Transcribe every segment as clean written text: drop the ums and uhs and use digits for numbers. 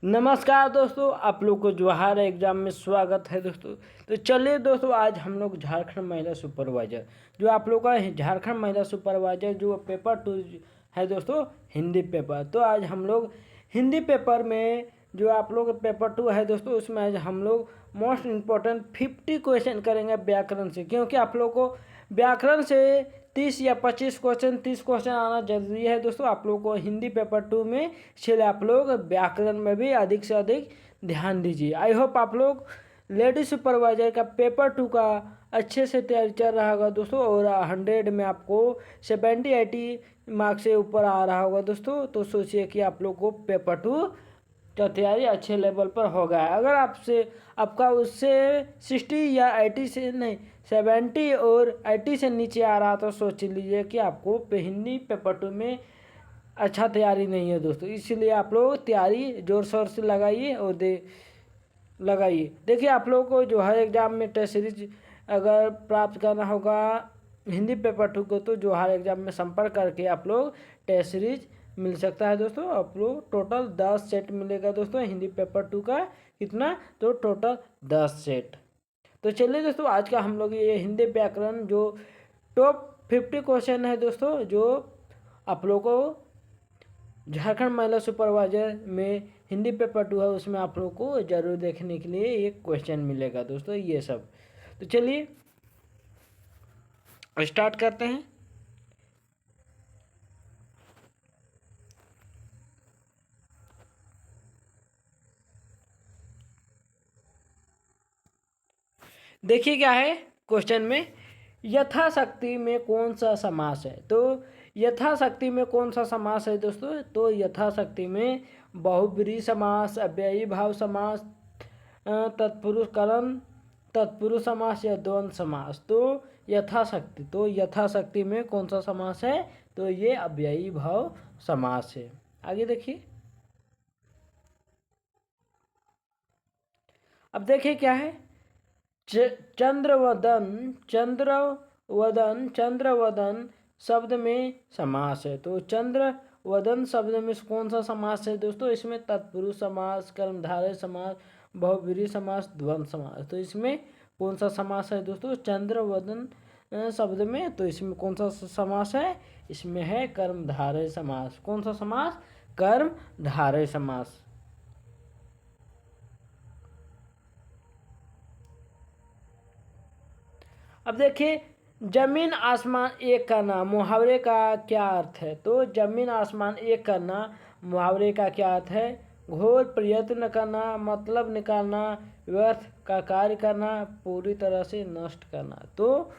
नमस्कार दोस्तों, आप लोग को जोहार एग्जाम में स्वागत है दोस्तों। तो चलिए दोस्तों, आज हम लोग झारखंड महिला सुपरवाइजर जो आप लोग का झारखंड महिला सुपरवाइजर जो पेपर 2 है दोस्तों, हिंदी पेपर। तो आज हम लोग हिंदी पेपर में जो आप लोग पेपर 2 है दोस्तों, उसमें आज हम लोग मोस्ट इम्पोर्टेंट 50 क्वेश्चन करेंगे व्याकरण से, क्योंकि आप लोग को व्याकरण से 30 या 25 क्वेश्चन 30 क्वेश्चन आना जरूरी है दोस्तों। आप लोग को हिंदी पेपर 2 में, इसलिए आप लोग व्याकरण में भी अधिक से अधिक ध्यान दीजिए। आई होप आप लोग लेडी सुपरवाइजर का पेपर 2 का अच्छे से तैयारी चल रहा होगा दोस्तों, और 100 में आपको 70-80 मार्क्स से ऊपर आ रहा होगा दोस्तों। तो सोचिए कि आप लोग को पेपर 2 का तैयारी अच्छे लेवल पर हो गया है। अगर आपका उससे 60 या 80 से नहीं 70 और 80 से नीचे आ रहा तो सोच लीजिए कि आपको हिंदी पेपर 2 में अच्छा तैयारी नहीं है दोस्तों। इसलिए आप लोग तैयारी जोर शोर से लगाइए और लगाइए। देखिए, आप लोगों को जो हर एग्ज़ाम में टेस्ट सीरीज अगर प्राप्त करना होगा हिंदी पेपर 2 को, तो जो हर एग्ज़ाम में संपर्क करके आप लोग टेस्ट सीरीज मिल सकता है दोस्तों। आप लोग टोटल 10 सेट मिलेगा दोस्तों हिंदी पेपर 2 का। कितना? तो टोटल 10 सेट। तो चलिए दोस्तों, आज का हम लोग ये हिंदी व्याकरण जो टॉप 50 क्वेश्चन है दोस्तों, जो आप लोग को झारखंड महिला सुपरवाइजर में हिंदी पेपर 2 है, उसमें आप लोग को जरूर देखने के लिए एक क्वेश्चन मिलेगा दोस्तों, ये सब। तो चलिए स्टार्ट करते हैं। देखिए क्या है क्वेश्चन में, यथाशक्ति में कौन सा समास है। तो यथाशक्ति में कौन सा समास है दोस्तों? तो यथाशक्ति में बहुब्रीहि समास, अव्ययी भाव समास, तत्पुरुष कर्म तत्पुरुष समास या द्वंद्व समास। तो यथाशक्ति में कौन सा समास है? तो ये अव्ययी भाव समास है। आगे देखिए। अब देखिए क्या है, चंद्रवदन शब्द में समास है। तो चंद्रवदन शब्द में कौन सा समास है दोस्तों? इसमें तत्पुरुष समास, कर्मधारय समास, बहुब्रीहि समास, द्वंद्व समास। तो इसमें कौन सा समास है दोस्तों चंद्रवदन शब्द में? तो इसमें कौन सा समास है? इसमें है कर्मधारय समास। कौन सा समास? कर्मधारय समास। अब देखिए, जमीन आसमान एक करना मुहावरे का क्या अर्थ है? तो जमीन आसमान एक करना मुहावरे का क्या अर्थ है? घोर प्रयत्न करना, मतलब निकालना, व्यर्थ का कार्य करना, पूरी तरह से नष्ट करना। तो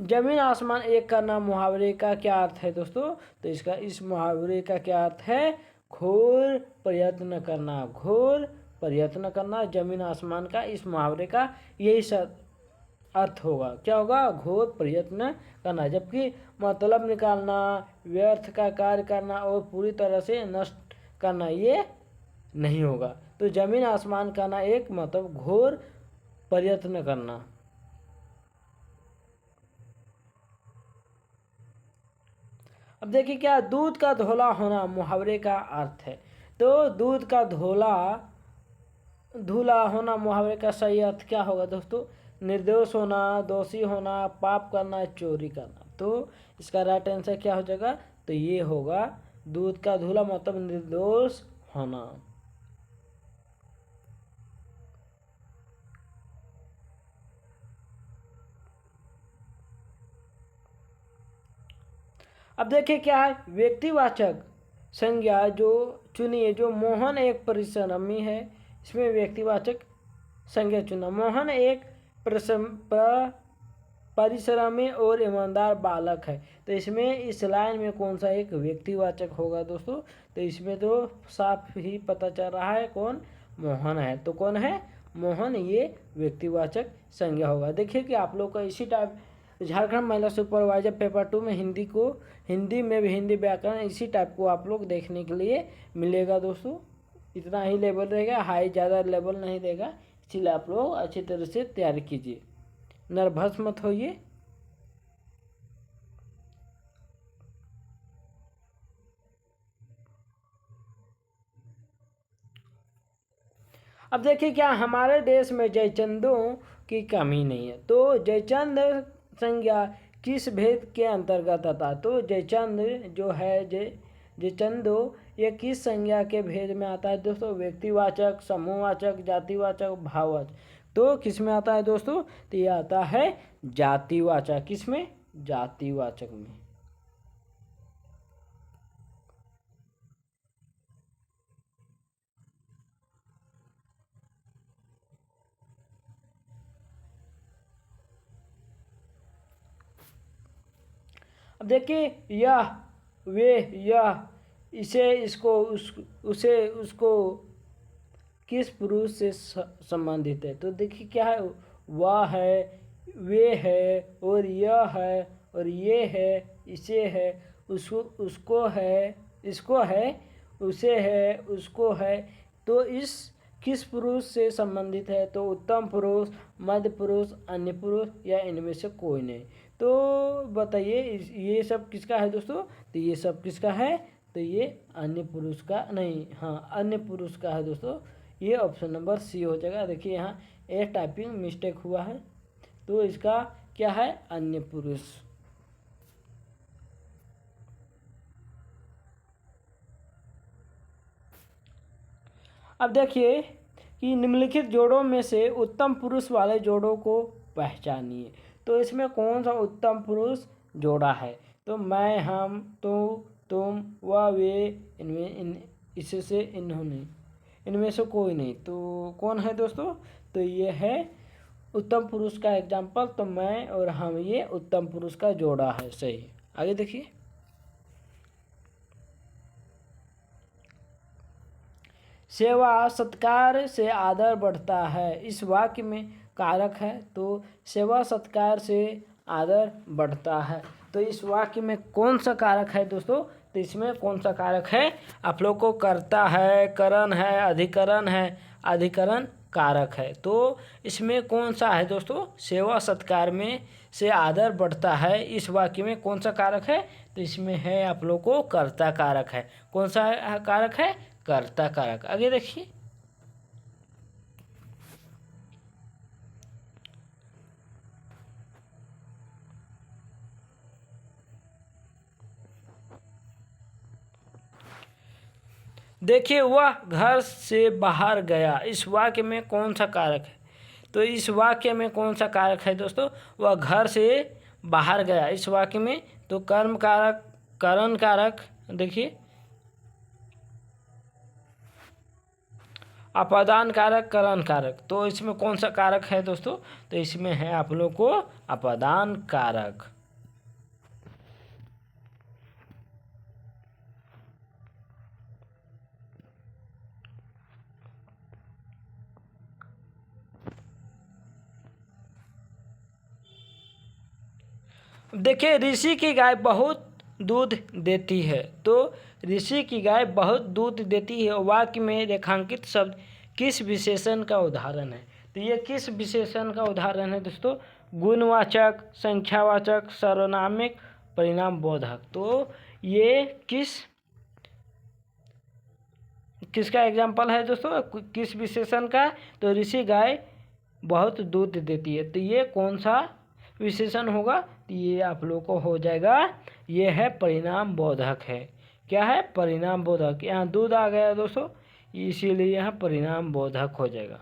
जमीन आसमान एक करना मुहावरे का क्या अर्थ है दोस्तों? तो इस मुहावरे का क्या अर्थ है? घोर प्रयत्न करना। घोर प्रयत्न करना जमीन आसमान का इस मुहावरे का यही अर्थ होगा। क्या होगा? घोर प्रयत्न करना। जबकि मतलब निकालना, व्यर्थ का कार्य करना और पूरी तरह से नष्ट करना ये नहीं होगा। तो जमीन आसमान करना एक मतलब घोर प्रयत्न करना। अब देखिए क्या, दूध का धोला होना मुहावरे का अर्थ है। तो दूध का धूला होना मुहावरे का सही अर्थ क्या होगा दोस्तों? निर्दोष होना, दोषी होना, पाप करना, चोरी करना। तो इसका राइट आंसर क्या हो जाएगा? तो ये होगा दूध का धूला मतलब निर्दोष होना। अब देखिए क्या है, व्यक्तिवाचक संज्ञा जो चुनिए। जो मोहन एक परिश्रमी है, इसमें व्यक्तिवाचक संज्ञा चुना। मोहन एक परिश्रमी और ईमानदार बालक है। तो इसमें इस लाइन में कौन सा एक व्यक्तिवाचक होगा दोस्तों? तो इसमें तो साफ ही पता चल रहा है कौन? मोहन है। तो कौन है? मोहन। ये व्यक्तिवाचक संज्ञा होगा। देखिए कि आप लोग का इसी टाइप झारखंड महिला सुपरवाइजर पेपर 2 में हिंदी में भी हिंदी व्याकरण इसी टाइप को आप लोग देखने के लिए मिलेगा दोस्तों। इतना ही लेवल रहेगा, हाई ज़्यादा लेवल नहीं रहेगा। इसलिए आप लोग अच्छी तरह से तैयारी कीजिए, नर्वस मत होइए। अब देखिए क्या हमारे देश में जयचंदों की कमी नहीं है। तो जयचंद संज्ञा किस भेद के अंतर्गत आता? तो जयचंद जो है जयचंदो ये किस संज्ञा के भेद में आता है दोस्तों? व्यक्तिवाचक, समूहवाचक, जातिवाचक, भाववाचक। तो किस में आता है दोस्तों? तो ये आता है जातिवाचक। किस में? जातिवाचक में। अब देखिए यह, वे, यह, इसे, इसको, उसे, उसको किस पुरुष से संबंधित है? तो देखिए क्या है, वह है, वे है, और यह है, और ये है, इसे है, उसको है, इसको है, उसे है, उसको है। तो इस किस पुरुष से संबंधित है? तो उत्तम पुरुष, मध्य पुरुष, अन्य पुरुष, या इनमें से कोई नहीं। तो बताइए ये सब किसका है दोस्तों? तो ये सब किसका है? तो ये अन्य पुरुष का नहीं, हाँ अन्य पुरुष का है दोस्तों। ये ऑप्शन नंबर सी हो जाएगा। देखिए यहाँ ए टाइपिंग मिस्टेक हुआ है, तो इसका क्या है? अन्य पुरुष। अब देखिए कि निम्नलिखित जोड़ों में से उत्तम पुरुष वाले जोड़ों को पहचानिए। तो इसमें कौन सा उत्तम पुरुष जोड़ा है? तो मैं, हम, तुम, वह, वे, इससे, इन्होंने, इनमें से कोई नहीं। तो कौन है दोस्तों? तो ये है उत्तम पुरुष का एग्जाम्पल। तो मैं और हम, ये उत्तम पुरुष का जोड़ा है। सही। आगे देखिए, सेवा सत्कार से आदर बढ़ता है, इस वाक्य में कारक है। तो सेवा सत्कार से आदर बढ़ता है, तो इस वाक्य में कौन सा कारक है दोस्तों? तो इसमें कौन सा कारक है? आप लोग को कर्ता है, करण है, अधिकरण है, अधिकरण कारक है। तो इसमें कौन सा है दोस्तों? सेवा सत्कार में से आदर बढ़ता है, इस वाक्य में कौन सा कारक है? तो इसमें है आप लोग को कर्ता कारक है। कौन सा कारक है? कर्ता कारक। आगे देखिए, देखिए वह घर से बाहर गया, इस वाक्य में कौन सा कारक है? तो इस वाक्य में कौन सा कारक है दोस्तों? वह घर से बाहर गया, इस वाक्य में। तो कर्म कारक, करण कारक, देखिए अपादान कारक, करण कारक। तो इसमें कौन सा कारक है दोस्तों? तो इसमें है आप लोग को अपादान कारक। देखिए ऋषि की गाय बहुत दूध देती है। तो ऋषि की गाय बहुत दूध देती है वाक्य में रेखांकित शब्द किस विशेषण का उदाहरण है? तो ये किस विशेषण का उदाहरण है दोस्तों? गुणवाचक, संख्यावाचक, सर्वनामिक, परिणाम बोधक। तो ये किसका एग्जाम्पल है दोस्तों? किस विशेषण का? तो ऋषि गाय बहुत दूध देती है। तो ये कौन सा विशेषण होगा? तो ये आप लोग को हो जाएगा, ये है परिणाम बोधक है। क्या है? परिणाम बोधक। यहाँ दूध आ गया दोस्तों, इसीलिए यहाँ परिणाम बोधक हो जाएगा।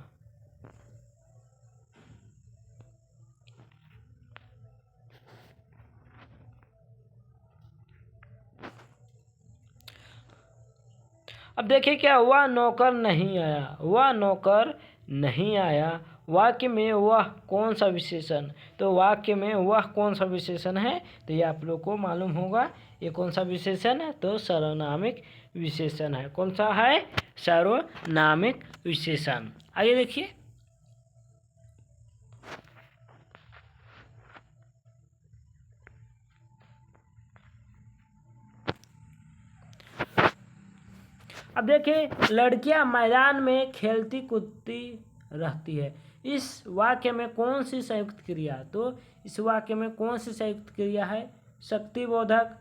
अब देखिए क्या, वह नौकर नहीं आया, वह नौकर नहीं आया वाक्य में वह कौन सा विशेषण? तो वाक्य में वह कौन सा विशेषण है? तो ये आप लोग को मालूम होगा, ये कौन सा विशेषण है? तो सर्वनामिक विशेषण है। कौन सा है? सर्वनामिक विशेषण। आगे देखिए, अब देखिए लड़कियां मैदान में खेलती कूदती रहती है, इस वाक्य में कौन सी संयुक्त क्रिया? तो इस वाक्य में कौन सी संयुक्त क्रिया है? शक्ति बोधक,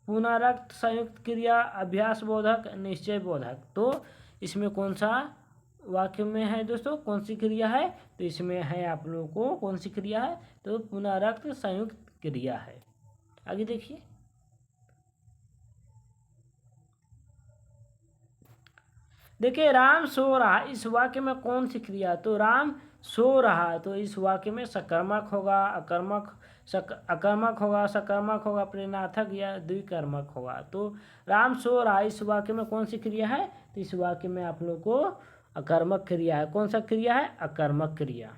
पुनरुक्त संयुक्त क्रिया, अभ्यास बोधक, निश्चय बोधक। तो इसमें कौन सा वाक्य में है दोस्तों कौन सी क्रिया है, तो इसमें है आप लोगों को कौन सी क्रिया है, तो पुनराक्त संयुक्त क्रिया है। आगे देखिए, देखिए राम सो रहा, इस वाक्य में कौन सी क्रिया, तो राम सो रहा, तो इस वाक्य में सकर्मक होगा, अकर्मक होगा, सकर्मक होगा, प्रेरणार्थक या द्विकर्मक होगा। तो राम सो रहा, इस वाक्य में कौन सी क्रिया है, तो इस वाक्य में आप लोग को अकर्मक क्रिया है। कौन सा क्रिया है, अकर्मक क्रिया।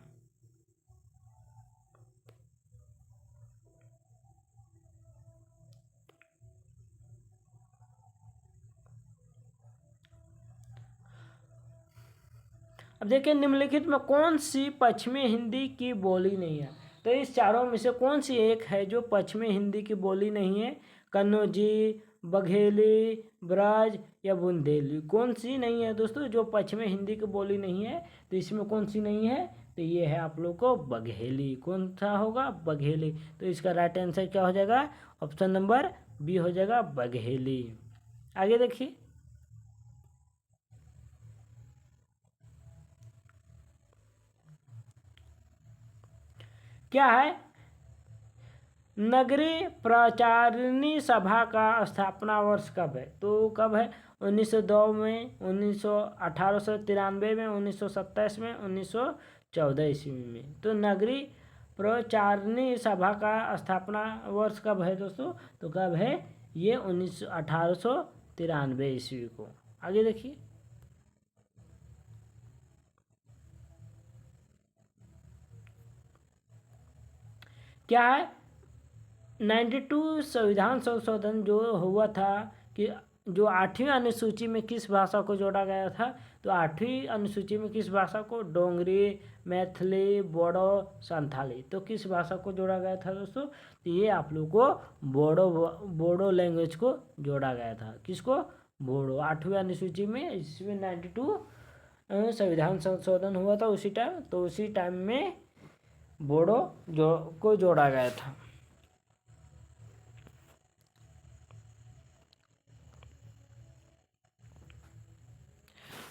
अब देखिए निम्नलिखित में कौन सी पश्चिमी हिंदी की बोली नहीं है, तो इस चारों में से कौन सी एक है जो पश्चिमी हिंदी की बोली नहीं है, कन्नौजी, बघेली, ब्रज या बुंदेली, कौन सी नहीं है दोस्तों जो पश्चिमी हिंदी की बोली नहीं है, तो इसमें कौन सी नहीं है, तो ये है आप लोग को बघेली। कौन सा होगा, बघेली। तो इसका राइट आंसर क्या हो जाएगा, ऑप्शन नंबर बी हो जाएगा, बघेली। आगे देखिए, क्या है, नगरीय प्रचारिणी सभा का स्थापना वर्ष कब है, तो कब है, 1902 में, 1893 में, 1927 में, 1914 ईस्वी में। तो नगरीय प्रचारिणी सभा का स्थापना वर्ष कब है दोस्तों, तो कब है, ये 1893 ईस्वी को। आगे देखिए, क्या है, 92 संविधान संशोधन जो हुआ था कि जो 8वीं अनुसूची में किस भाषा को जोड़ा गया था, तो 8वीं अनुसूची में किस भाषा को, डोंगरी, मैथिली, बोडो, संथाली, तो किस भाषा को जोड़ा गया था दोस्तों, तो ये आप लोग को बोडो लैंग्वेज को जोड़ा गया था। किसको, बोडो, 8वीं अनुसूची में, इसमें 92 संविधान संशोधन हुआ था उसी टाइम, तो उसी टाइम में बोडो को जोड़ा गया था।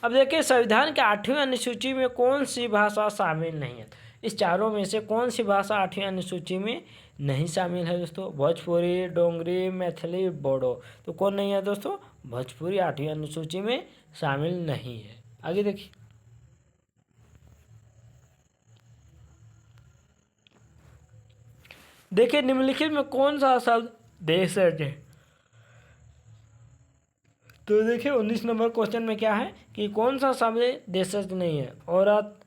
अब देखिए संविधान के 8वीं अनुसूची में कौन सी भाषा शामिल नहीं है, इस चारों में से कौन सी भाषा 8वीं अनुसूची में नहीं शामिल है दोस्तों, भोजपुरी, डोंगरी, मैथिली, बोडो, तो कौन नहीं है दोस्तों, भोजपुरी 8वीं अनुसूची में शामिल नहीं है। आगे देखिए, देखिए निम्नलिखित में कौन सा शब्द देशज है, तो देखिए 19 नंबर क्वेश्चन में क्या है कि कौन सा शब्द देशज नहीं है, औरत,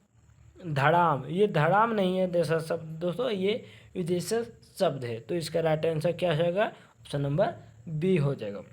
धड़ाम, ये धड़ाम नहीं है देशज शब्द दोस्तों, ये विदेशज शब्द है। तो इसका राइट आंसर क्या हो जाएगा, ऑप्शन नंबर बी हो जाएगा।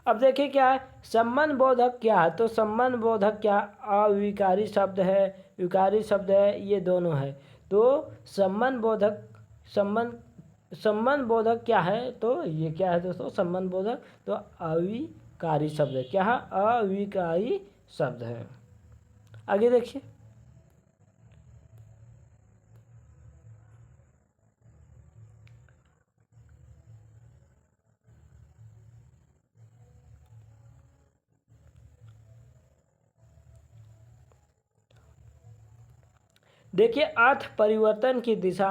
अब देखिए क्या है, संबंध बोधक क्या है, तो संबंध बोधक क्या, अविकारी शब्द है, विकारी शब्द है, ये दोनों है। तो संबंध बोधक, संबंध बोधक क्या है, तो ये क्या है दोस्तों, संबंध बोधक तो अविकारी शब्द है, क्या है, अविकारी शब्द है। आगे देखिए, देखिए अर्थ परिवर्तन की दिशा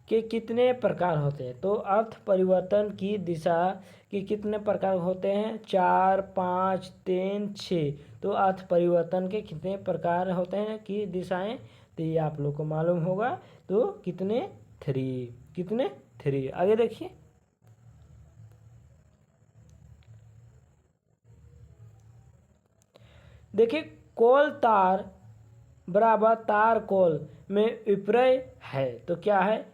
के कितने प्रकार होते हैं, तो अर्थ परिवर्तन की दिशा के कितने प्रकार होते हैं, 4, 5, 3, 6, तो अर्थ परिवर्तन के कितने प्रकार होते हैं की दिशाएं, तो ये आप लोग को मालूम होगा, तो कितने, 3, कितने, 3। आगे देखिए, देखिए कोल तार बराबर तार कोल में विपर्य है, तो क्या है,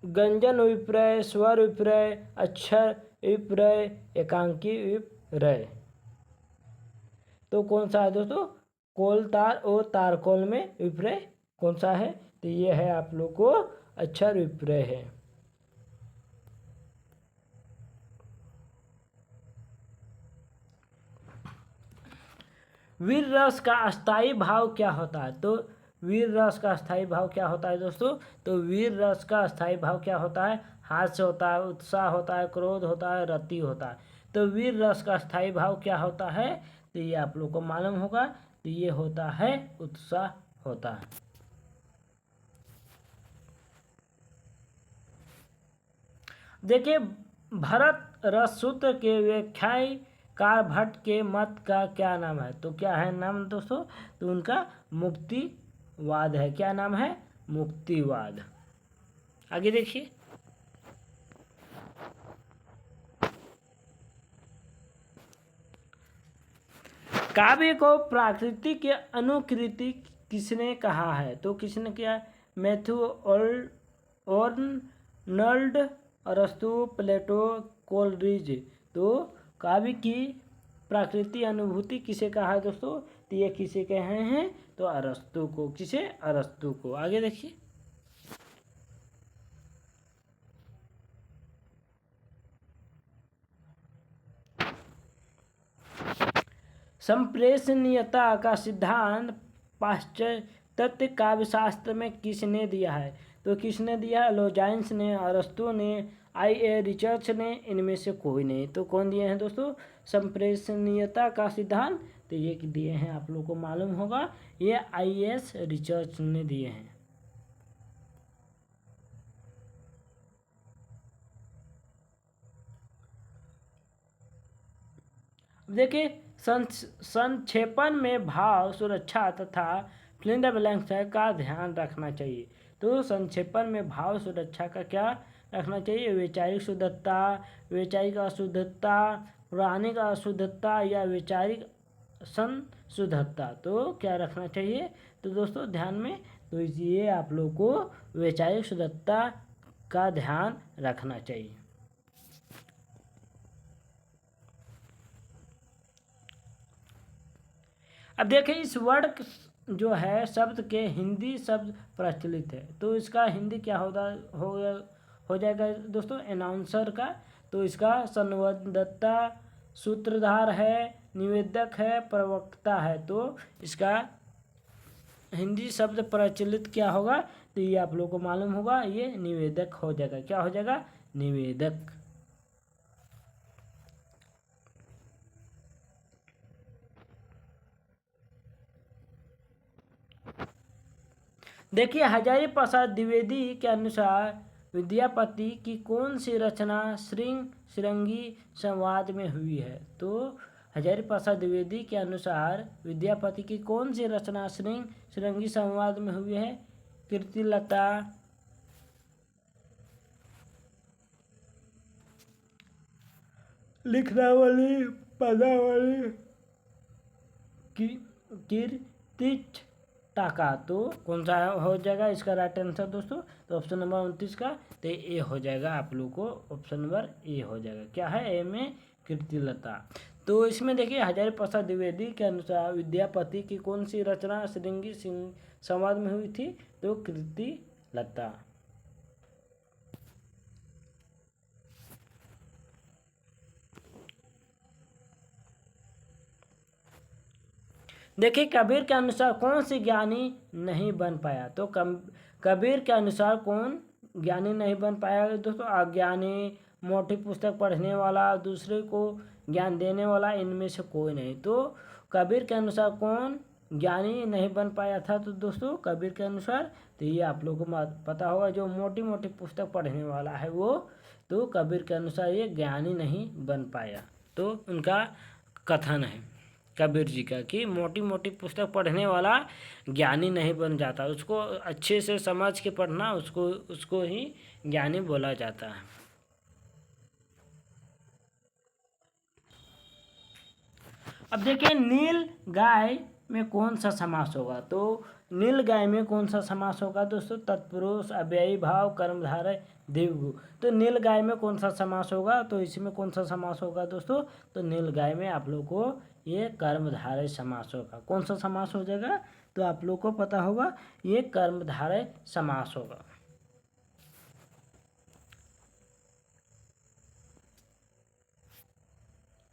व्यंजन विपर्य, स्वर विपर्य, अक्षर विपर्य, एकांकी विपर्य, तो कौन सा है दोस्तों, कोल तार और तारकोल में विपर्य कौन सा है, तो ये है आप लोग को अक्षर विपर्य है। वीर रस का अस्थाई भाव क्या होता है? तो वीर रस का अस्थाई भाव क्या होता है दोस्तों? तो वीर रस का अस्थाई भाव क्या होता है? हास्य होता है, उत्साह होता है, क्रोध होता है, रति होता है। तो वीर रस का अस्थाई भाव क्या होता है? तो ये आप लोग को मालूम होगा, तो ये होता है उत्साह होता है। देखिए, भरत रस सूत्र के व्याख्याकार भट्ट के मत का क्या नाम है? तो क्या है नाम दोस्तों? तो उनका मुक्तिवाद है। क्या नाम है? मुक्तिवाद। आगे देखिए, काव्य को प्रकृति के अनुकृति किसने कहा है? तो किसने किया? मैथ्यू ऑर्नल्ड, अरस्तु, प्लेटो, कोलरिज। तो काव्य की प्राकृतिक अनुभूति किसे कहा है दोस्तों? तो ये किसे कहे हैं? तो अरस्तु को। किसे? अरस्तु को। आगे देखिए, संप्रेषणीयता का सिद्धांत पाश्चात्य काव्यशास्त्र में किसने दिया है? तो किसने दिया? लोजाइन्स ने, अरस्तु ने, आई.ए. रिचर्ड्स ने, इनमें से कोई नहीं। तो कौन दिए हैं दोस्तों संप्रेषणीयता का सिद्धांत? तो ये दिए हैं, आप लोग को मालूम होगा, ये आई.एस. रिचर्ड्स ने दिए हैं। देखिए, संक्षेपण में भाव सुरक्षा तथा फिल इन द ब्लैंक्स का ध्यान रखना चाहिए। तो संक्षेपण में भाव सुरक्षा का क्या रखना चाहिए? वैचारिक शुद्धता, वैचारिक अशुद्धता, पौराणिक अशुद्धता या वैचारिक संशुद्धता। तो क्या रखना चाहिए? तो दोस्तों ध्यान में, तो ये आप लोग को वैचारिक शुद्धता का ध्यान रखना चाहिए। अब देखिए, इस वर्ड जो है शब्द के हिंदी शब्द प्रचलित है। तो इसका हिंदी क्या हो जाएगा दोस्तों? अनाउंसर का। तो इसका संवाददाता, सूत्रधार है, निवेदक है, प्रवक्ता है। तो इसका हिंदी शब्द प्रचलित क्या होगा? तो ये आप लोग को मालूम होगा, ये निवेदक हो जाएगा। क्या हो जाएगा? निवेदक। देखिए, हजारी प्रसाद द्विवेदी के अनुसार विद्यापति की कौन सी रचना श्रृंगी संवाद में हुई है? तो हजारी प्रसाद द्विवेदी के अनुसार विद्यापति की कौन सी रचना श्रृंगी संवाद में हुई है? कीर्तिलता, लिखनावली, पदावली, कीर्तिच टाका। तो कौन सा हो जाएगा इसका राइट आंसर दोस्तों? तो ऑप्शन नंबर 29 का, तो ए हो जाएगा। आप लोग को ऑप्शन नंबर ए हो जाएगा। क्या है? ए में कीर्तिलता। तो इसमें देखिए, हजारी प्रसाद द्विवेदी के अनुसार विद्यापति की कौन सी रचना श्रृंगी संवाद में हुई थी? तो कीर्तिलता। देखिए, कबीर के अनुसार कौन सी ज्ञानी नहीं बन पाया? तो कबीर के अनुसार कौन ज्ञानी नहीं बन पाया दोस्तों? अज्ञानी, मोटी पुस्तक पढ़ने वाला, दूसरे को ज्ञान देने वाला, इनमें से कोई नहीं। तो कबीर के अनुसार कौन ज्ञानी नहीं बन पाया था? तो दोस्तों कबीर के अनुसार, तो ये आप लोगों को पता होगा, जो मोटी मोटी पुस्तक पढ़ने वाला है वो, तो कबीर के अनुसार ये ज्ञानी नहीं बन पाया। तो उनका कथन है कबीर जी का, कि मोटी मोटी पुस्तक पढ़ने वाला ज्ञानी नहीं बन जाता, उसको अच्छे से समझ के पढ़ना, उसको ही ज्ञानी बोला जाता है। अब देखिए, नील गाय में कौन सा समास होगा? तो नील गाय में कौन सा समास होगा दोस्तों? तत्पुरुष, अव्ययी भाव, कर्मधारय, द्विगु। तो नील गाय में कौन सा समास होगा? तो इसमें कौन सा समास होगा दोस्तों? तो नील गाय में आप लोग को ये कर्मधारय समास होगा। कौन सा समास हो जाएगा? तो आप लोग को पता होगा, ये कर्मधारय समास होगा।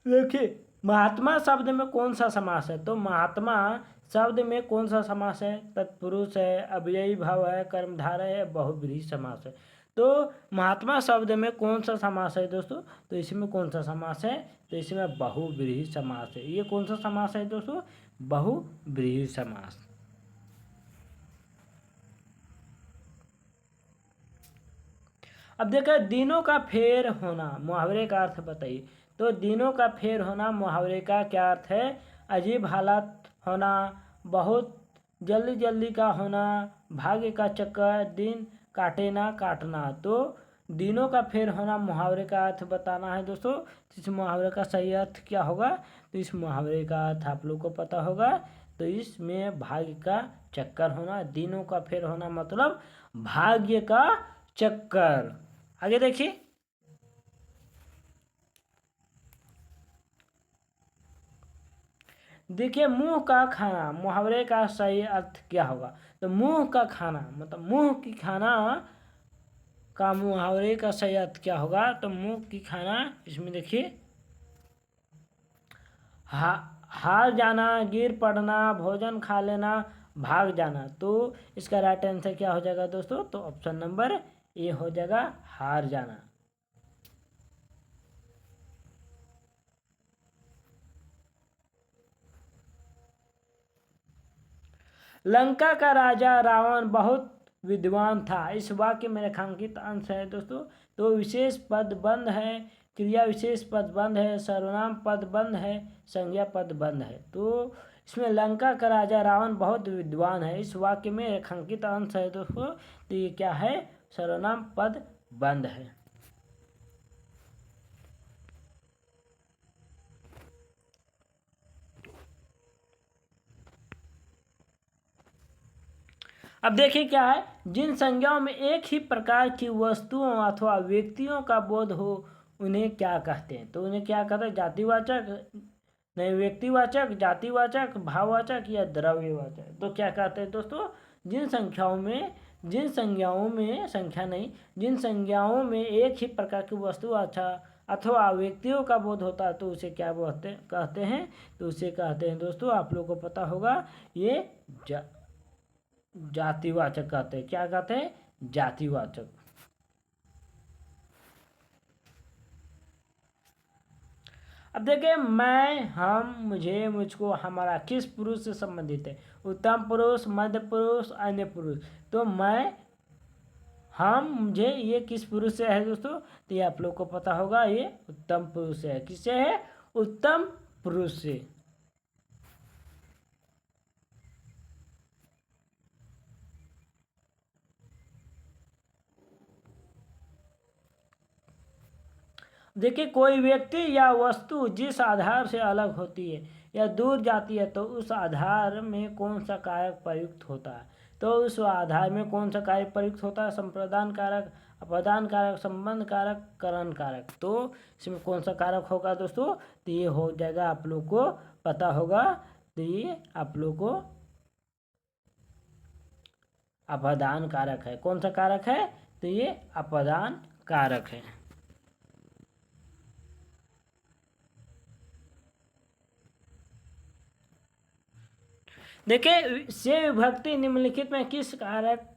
देखिए, महात्मा शब्द में कौन सा समास है? तो महात्मा शब्द में कौन सा समास है? तत्पुरुष है, अव्ययी भाव है, कर्मधारय है, बहुव्रीहि समास है। तो महात्मा शब्द में कौन सा समास है दोस्तों? तो इसमें कौन सा समास है? तो इसमें बहुव्रीहि समास है। ये कौन सा समास है दोस्तों? बहुव्रीहि समास। अब देखो दिनों का फेर होना, मुहावरे का अर्थ बताइए। तो दिनों का फेर होना मुहावरे का क्या अर्थ है? अजीब हालात होना, बहुत जल्दी जल्दी का होना, भाग्य का चक्कर, दिन काटे ना काटना। तो दिनों का फेर होना मुहावरे का अर्थ बताना है दोस्तों। इस मुहावरे का सही अर्थ क्या होगा? तो इस मुहावरे का अर्थ आप लोग को पता होगा। तो इसमें भाग्य का चक्कर होना, दिनों का फेर होना मतलब भाग्य का चक्कर। आगे देखिए, देखिए मुंह का खाना मुहावरे का सही अर्थ क्या होगा? तो मुंह का खाना मतलब मुंह की खाना का मुहावरे का सही अर्थ क्या होगा? तो मुंह की खाना, इसमें देखिए हार जाना, गिर पड़ना, भोजन खा लेना, भाग जाना। तो इसका राइट आंसर क्या हो जाएगा दोस्तों? तो ऑप्शन नंबर ए हो जाएगा, हार जाना। लंका का राजा रावण बहुत विद्वान था। इस वाक्य में रेखांकित अंश है दोस्तों। तो विशेष पद बंद है, क्रिया विशेष पद बंद है, सर्वनाम पद बंद है, संज्ञा पद बंद है। तो इसमें लंका का राजा रावण बहुत विद्वान है, इस वाक्य में रेखांकित अंश है दोस्तों। तो ये क्या है? सर्वनाम पद बंद है। अब देखिए क्या है, जिन संज्ञाओं में एक ही प्रकार की वस्तुओं अथवा व्यक्तियों का बोध हो उन्हें क्या कहते हैं? तो उन्हें क्या कहते हैं? जातिवाचक, नहीं व्यक्तिवाचक, जातिवाचक, भाववाचक या द्रव्यवाचक। तो क्या कहते हैं दोस्तों? जिन संख्याओं में जिन संज्ञाओं में एक ही प्रकार की वस्तु अथवा व्यक्तियों का बोध होता है तो उसे क्या कहते हैं? तो उसे कहते हैं दोस्तों, आप लोगों को पता होगा, ये जातिवाचक कहते हैं। क्या कहते हैं? जातिवाचक। अब देखिए मैं, हम, मुझे, मुझको, हमारा किस पुरुष से संबंधित है? उत्तम पुरुष, मध्य पुरुष, अन्य पुरुष। तो मैं, हम, मुझे, ये किस पुरुष से है दोस्तों? तो ये आप लोग को पता होगा, ये उत्तम पुरुष से है। किससे है? उत्तम पुरुष से। देखिए कोई व्यक्ति या वस्तु जिस आधार से अलग होती है या दूर जाती है तो उस आधार में कौन सा कारक प्रयुक्त होता है? तो उस आधार में कौन सा कारक प्रयुक्त होता है? संप्रदान कारक, अपादान कारक, संबंध कारक, करण कारक। तो इसमें कौन सा कारक होगा दोस्तों? तो ये हो जाएगा, आप लोग को पता होगा। तो ये आप लोग को अपादान कारक है। कौन सा कारक है? तो ये अपादान कारक है। देखिए से विभक्ति निम्नलिखित में किस कारक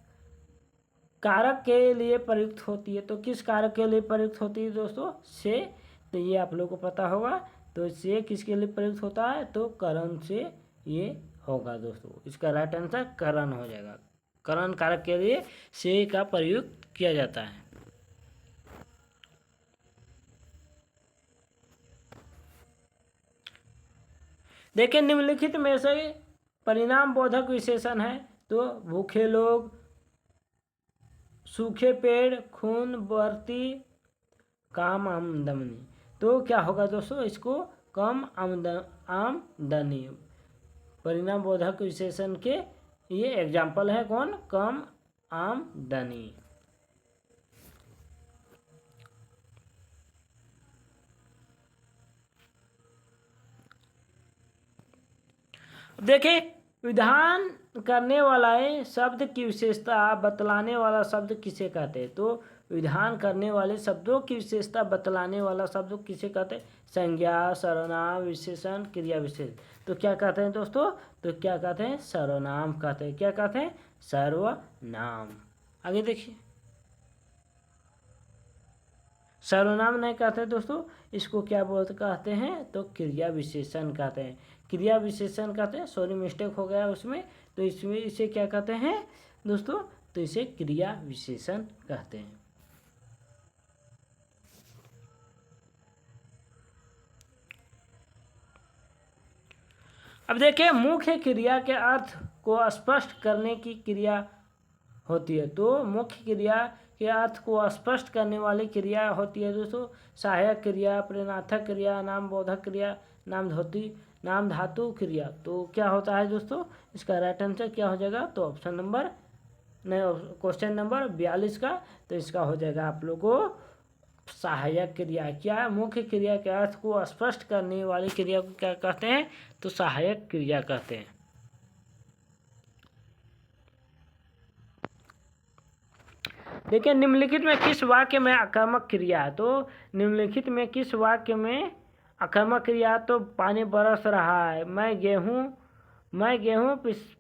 के लिए प्रयुक्त होती है? तो किस कारक के लिए प्रयुक्त होती है दोस्तों? से। तो ये आप लोगों को पता होगा। तो से किसके लिए प्रयुक्त होता है? तो करण से ये होगा दोस्तों। इसका राइट आंसर करण हो जाएगा। करण कारक के लिए से का प्रयुक्त किया जाता है। देखिए निम्नलिखित में से परिणाम बोधक विशेषण है। तो भूखे लोग, सूखे पेड़, खून बरती, कम आमदनी। तो क्या होगा दोस्तों? इसको कम आमदनी। परिणाम बोधक विशेषण के ये एग्जाम्पल है। कौन? कम आमदनी। देखिए विधान करने वाला शब्द की विशेषता बतलाने वाला शब्द किसे कहते हैं? तो विधान करने वाले शब्दों की विशेषता बतलाने वाला शब्द किसे कहते हैं? संज्ञा, सर्वनाम, विशेषण, क्रिया विशेष। तो क्या कहते हैं दोस्तों? तो क्या कहते हैं? सर्वनाम कहते हैं। क्या कहते हैं? सर्वनाम। आगे देखिए, सर्वनाम नहीं कहते दोस्तों, इसको क्या बोलते कहते हैं? तो क्रिया विशेषण कहते हैं। क्रिया विशेषण कहते हैं, सॉरी मिस्टेक हो गया उसमें, तो इसमें इसे क्या कहते हैं दोस्तों? तो इसे क्रिया विशेषण कहते हैं। अब देखिए, मुख्य क्रिया के अर्थ को स्पष्ट करने की क्रिया होती है। तो मुख्य क्रिया के अर्थ को स्पष्ट करने वाली क्रिया होती है दोस्तों सहायक क्रिया, प्रेरणार्थक क्रिया, नाम बोधक क्रिया, नाम धातु क्रिया। तो क्या होता है दोस्तों? इसका राइट आंसर क्या हो जाएगा? तो ऑप्शन नंबर क्वेश्चन नंबर 42 का, तो इसका हो जाएगा आप लोगों को सहायक क्रिया। क्या? मुख्य क्रिया के अर्थ को स्पष्ट करने वाली क्रिया को क्या कहते हैं? तो सहायक क्रिया कहते हैं। देखिए, निम्नलिखित में किस वाक्य में आक्रामक क्रिया है? तो निम्नलिखित में किस वाक्य में आक्रामक क्रिया? तो पानी बरस रहा है, मैं गेहूँ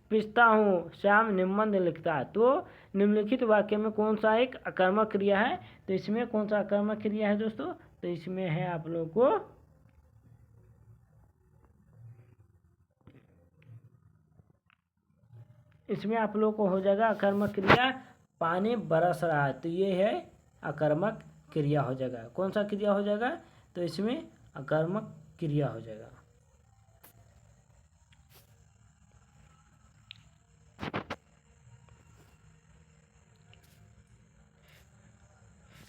पिसता हूँ, श्याम निबंध लिखता है। तो निम्नलिखित वाक्य में कौन सा एक आक्रामक क्रिया है? तो इसमें कौन सा आक्रामक क्रिया है दोस्तों? तो इसमें है आप लोगों को हो जाएगा आक्रामक क्रिया पानी बरस रहा है। तो ये है आक्रामक क्रिया हो जाएगा। कौन सा क्रिया हो जाएगा? तो इसमें आक्रामक क्रिया हो जाएगा।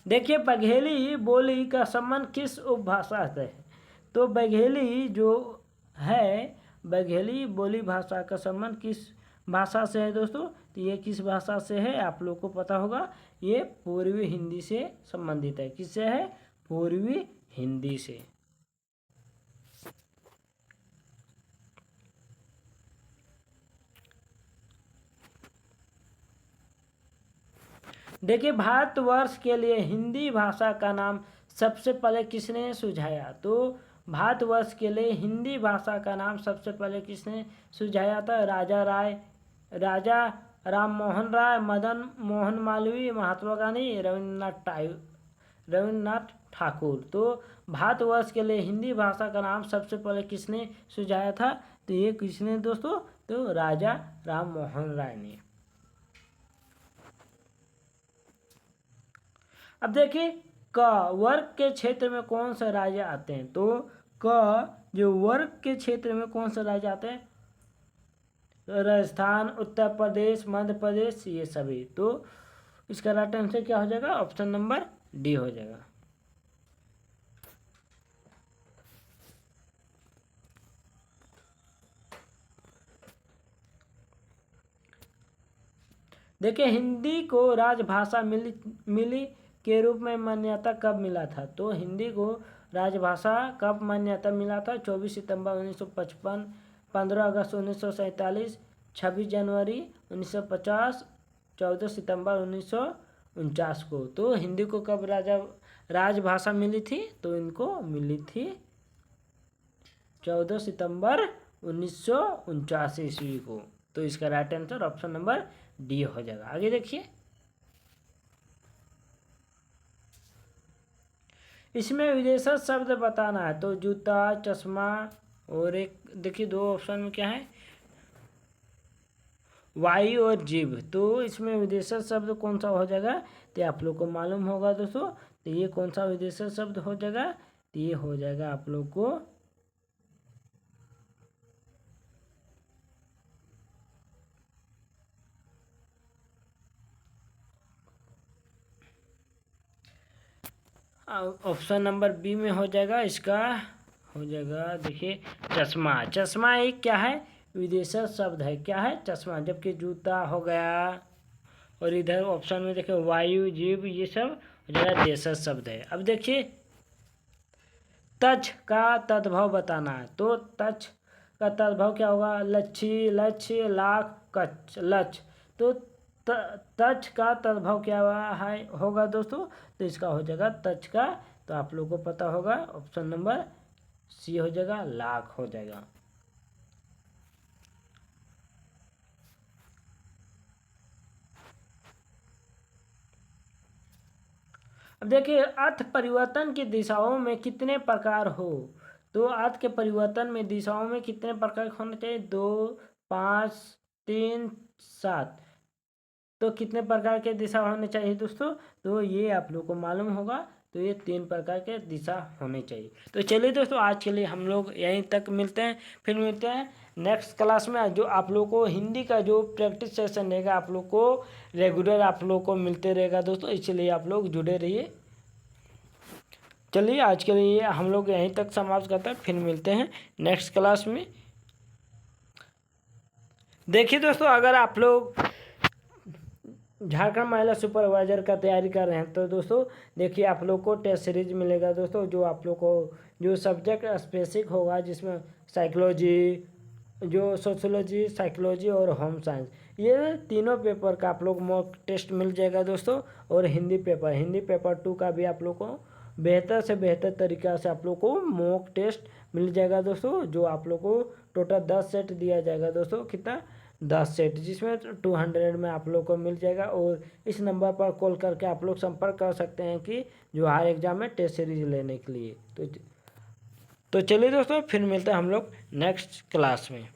देखिए, बघेली बोली का संबंध किस उपभाषा से है? तो बघेली जो है, बघेली बोली भाषा का संबंध किस भाषा से है दोस्तों? तो ये किस भाषा से है आप लोग को पता होगा, ये पूर्वी हिंदी से संबंधित है। किससे है? पूर्वी हिंदी से। देखिए, भारतवर्ष के लिए हिंदी भाषा का नाम सबसे पहले किसने सुझाया? तो भारतवर्ष के लिए हिंदी भाषा का नाम सबसे पहले किसने सुझाया था? राजा राम मोहन राय, मदन मोहन मालवीय, महात्मा गांधी, रविन्द्रनाथ ठाकुर। तो भारतवर्ष के लिए हिंदी भाषा का नाम सबसे पहले किसने सुझाया था? तो ये किसने दोस्तों? तो राजा राम मोहन राय ने। अब देखिए, क वर्ग के क्षेत्र में कौन से राज्य आते हैं? तो क जो वर्ग के क्षेत्र में कौन से राज्य आते हैं? राजस्थान, उत्तर प्रदेश, मध्य प्रदेश, ये सभी। तो इसका राइट आंसर क्या हो जाएगा? ऑप्शन नंबर डी हो जाएगा। देखिए, हिंदी को राजभाषा मिली के रूप में मान्यता कब मिला था? तो हिंदी को राजभाषा कब मान्यता मिला था? 24 सितंबर 1955, 15 अगस्त 1947, 26 जनवरी 1950, 14 सितंबर 1949 को। तो हिंदी को कब राजभाषा मिली थी? तो इनको मिली थी 14 सितंबर 1949 ईस्वी को। तो इसका right answer option number D हो जाएगा। आगे देखिए, इसमें विदेशज शब्द बताना है। तो जूता, चश्मा, और एक देखिए दो ऑप्शन में क्या है, वायु और जीव। तो इसमें विदेशज शब्द कौन सा हो जाएगा? तो आप लोग को मालूम होगा दोस्तों। तो ये कौन सा विदेशज शब्द हो जाएगा? तो ये हो जाएगा आप लोग को ऑप्शन नंबर बी में हो जाएगा। इसका हो जाएगा देखिए चश्मा। चश्मा एक क्या है? विदेशज शब्द है। क्या है? चश्मा। जबकि जूता हो गया, और इधर ऑप्शन में देखिए वायु, जीव, ये सब हो जाएगा देशज शब्द है। अब देखिए, तच का तद्भव बताना है। तो तच का तद्भव क्या होगा? लच्छी, लक्ष्य, लाख, कच्छ, लक्ष्य। तो तच का तद्भव क्या है होगा दोस्तों? तो इसका हो जाएगा तच का, तो आप लोगों को पता होगा ऑप्शन नंबर सी हो जाएगा, लाख हो जाएगा। अब देखिए, अर्थ परिवर्तन की दिशाओं में कितने प्रकार हो? तो अर्थ के परिवर्तन में दिशाओं में कितने प्रकार होने चाहिए? 2, 5, 3, 7। तो कितने प्रकार के दिशा होने चाहिए दोस्तों? तो ये आप लोग को मालूम होगा, तो ये 3 प्रकार के दिशा होने चाहिए। तो चलिए दोस्तों, आज के लिए हम लोग यहीं तक मिलते हैं, फिर मिलते हैं नेक्स्ट क्लास में। जो आप लोग को हिंदी का जो प्रैक्टिस सेशन रहेगा, आप लोग को रेगुलर आप लोग को मिलते रहेगा दोस्तों, इसलिए आप लोग जुड़े रहिए। चलिए, आज के लिए हम लोग यहीं तक समाप्त करते हैं, फिर मिलते हैं नेक्स्ट क्लास में। देखिए दोस्तों, अगर आप लोग झारखंड महिला सुपरवाइजर का तैयारी कर रहे हैं, तो दोस्तों देखिए, आप लोग को टेस्ट सीरीज मिलेगा दोस्तों, जो आप लोग को जो सब्जेक्ट स्पेसिफिक होगा, जिसमें साइकोलॉजी, जो सोशोलॉजी, साइकोलॉजी और होम साइंस, ये तीनों पेपर का आप लोग मॉक टेस्ट मिल जाएगा दोस्तों। और हिंदी पेपर 2 का भी आप लोग को बेहतर से बेहतर तरीक़ा से आप लोग को मॉक टेस्ट मिल जाएगा दोस्तों, जो आप लोग को टोटल 10 सेट दिया जाएगा दोस्तों। कितना? 10 सेट, जिसमें 200 में आप लोग को मिल जाएगा। और इस नंबर पर कॉल करके आप लोग संपर्क कर सकते हैं कि जो हर एग्ज़ाम में टेस्ट सीरीज लेने के लिए। तो चलिए दोस्तों, फिर मिलते हैं हम लोग नेक्स्ट क्लास में।